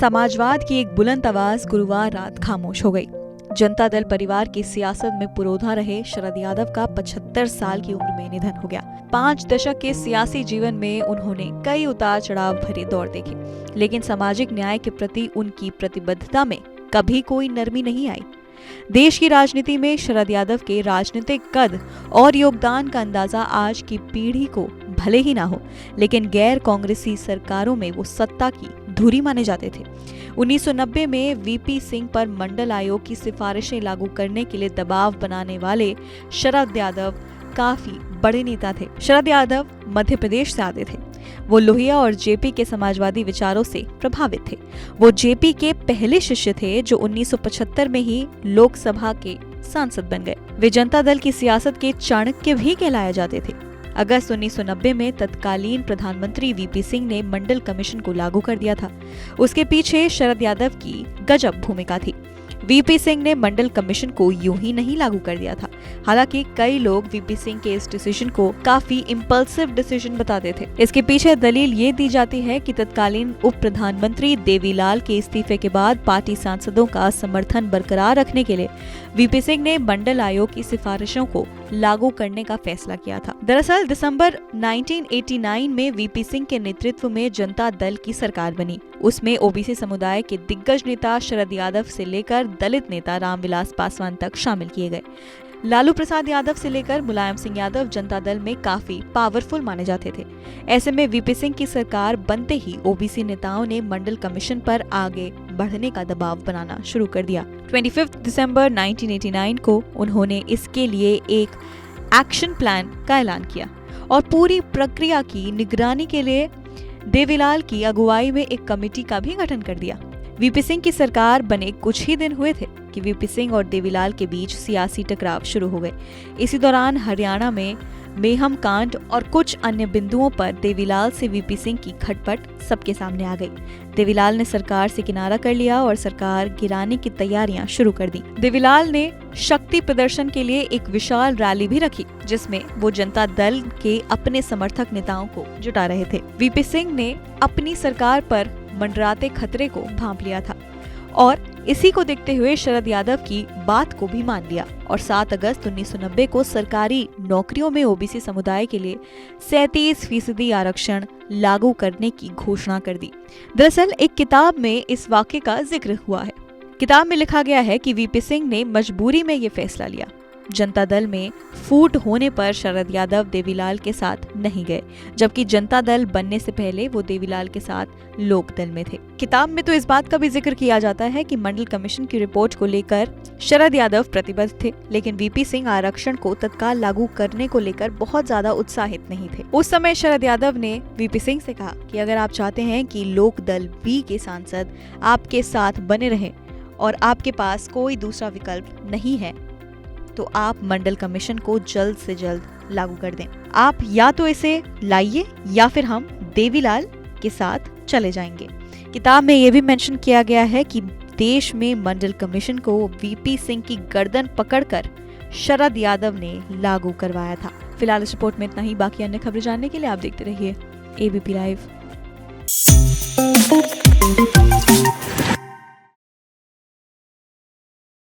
समाजवाद की एक बुलंद आवाज गुरुवार रात खामोश हो गई। जनता दल परिवार की सियासत में पुरोधा रहे शरद यादव का 75 साल की उम्र में निधन हो गया। 5 दशक के सियासी जीवन में उन्होंने कई उतार चढ़ाव भरे दौर देखे, लेकिन सामाजिक न्याय के प्रति उनकी प्रतिबद्धता में कभी कोई नरमी नहीं आई। देश की राजनीति में शरद यादव के राजनीतिक कद और योगदान का अंदाजा आज की पीढ़ी को भले ही ना हो, लेकिन गैर कांग्रेसी सरकारों में वो सत्ता की धुरी माने जाते थे। 1990 में वीपी सिंह पर मंडल आयोग की सिफारिशें लागू करने के लिए दबाव बनाने वाले शरद यादव काफी बड़े नेता थे। शरद यादव मध्य प्रदेश से आते थे। वो लोहिया और जेपी के समाजवादी विचारों से प्रभावित थे। वो जेपी के पहले शिष्य थे जो 1975 में ही लोकसभा के सांसद बन गए। वे जनता दल की सियासत के चाणक्य भी कहलाए जाते थे। अगस्त 1990 में तत्कालीन प्रधानमंत्री वीपी सिंह ने मंडल कमीशन को लागू कर दिया था। उसके पीछे शरद यादव की गजब भूमिका थी। वीपी सिंह ने मंडल कमीशन को यूं ही नहीं लागू कर दिया था। हालांकि कई लोग वीपी सिंह के इस डिसीजन को काफी इम्पल्सिव डिसीजन बताते थे। इसके पीछे दलील ये दी जाती है कि तत्कालीन उप प्रधानमंत्री देवीलाल के इस्तीफे के बाद पार्टी सांसदों का समर्थन बरकरार रखने के लिए वीपी सिंह ने मंडल आयोग की सिफारिशों को लागू करने का फैसला किया था। दरअसल दिसंबर 1989 में वीपी सिंह के नेतृत्व में जनता दल की सरकार बनी। उसमें ओबीसी समुदाय के दिग्गज नेता शरद यादव से लेकर दलित नेता रामविलास पासवान तक शामिल किए गए। लालू प्रसाद यादव से लेकर मुलायम सिंह यादव जनता दल में काफी पावरफुल माने जाते थे। ऐसे में वीपी सिंह की सरकार बनते ही ओबीसी नेताओं ने मंडल कमीशन पर आगे बढ़ने का दबाव बनाना शुरू कर दिया। 25 दिसंबर 1989 को उन्होंने इसके लिए एक एक्शन प्लान का ऐलान किया और पूरी प्रक्रिया की निगरानी के लिए देवीलाल की अगुवाई में एक कमेटी का भी गठन कर दिया। वीपी सिंह की सरकार बने कुछ ही दिन हुए थे कि वीपी सिंह और देवीलाल के बीच सियासी टकराव शुरू हो गए। इसी दौरान हरियाणा में मेहम कांड और कुछ अन्य बिंदुओं पर देवीलाल से वीपी सिंह की खटपट सबके सामने आ गई। देवीलाल ने सरकार से किनारा कर लिया और सरकार गिराने की तैयारियां शुरू कर दी। देवीलाल ने शक्ति प्रदर्शन के लिए एक विशाल रैली भी रखी, जिसमें वो जनता दल के अपने समर्थक नेताओं को जुटा रहे थे। वीपी सिंह ने अपनी सरकार पर मंडराते खतरे को भांप लिया था और इसी को देखते हुए शरद यादव की बात को भी मान लिया और 7 अगस्त 1990 को सरकारी नौकरियों में ओबीसी समुदाय के लिए 37% आरक्षण लागू करने की घोषणा कर दी। दरअसल एक किताब में इस वाक्य का जिक्र हुआ है। किताब में लिखा गया है कि वीपी सिंह ने मजबूरी में ये फैसला लिया। जनता दल में फूट होने पर शरद यादव देवीलाल के साथ नहीं गए, जबकि जनता दल बनने से पहले वो देवीलाल के साथ लोक दल में थे। किताब में तो इस बात का भी जिक्र किया जाता है कि मंडल कमीशन की रिपोर्ट को लेकर शरद यादव प्रतिबद्ध थे, लेकिन वीपी सिंह आरक्षण को तत्काल लागू करने को लेकर बहुत ज्यादा उत्साहित नहीं थे। उस समय शरद यादव ने वीपी सिंह से कहा कि अगर आप चाहते हैं कि लोक दल बी के सांसद आपके साथ बने रहें और आपके पास कोई दूसरा विकल्प नहीं है, तो आप मंडल कमीशन को जल्द से जल्द लागू कर दें। आप या तो इसे लाइए या फिर हम देवीलाल के साथ चले जाएंगे। किताब में ये भी मेंशन किया गया है कि देश में मंडल कमीशन को वीपी सिंह की गर्दन पकड़कर शरद यादव ने लागू करवाया था। फिलहाल इस रिपोर्ट में इतना ही। बाकी अन्य खबरें जानने के लिए आप देखते रहिए एबीपी लाइव।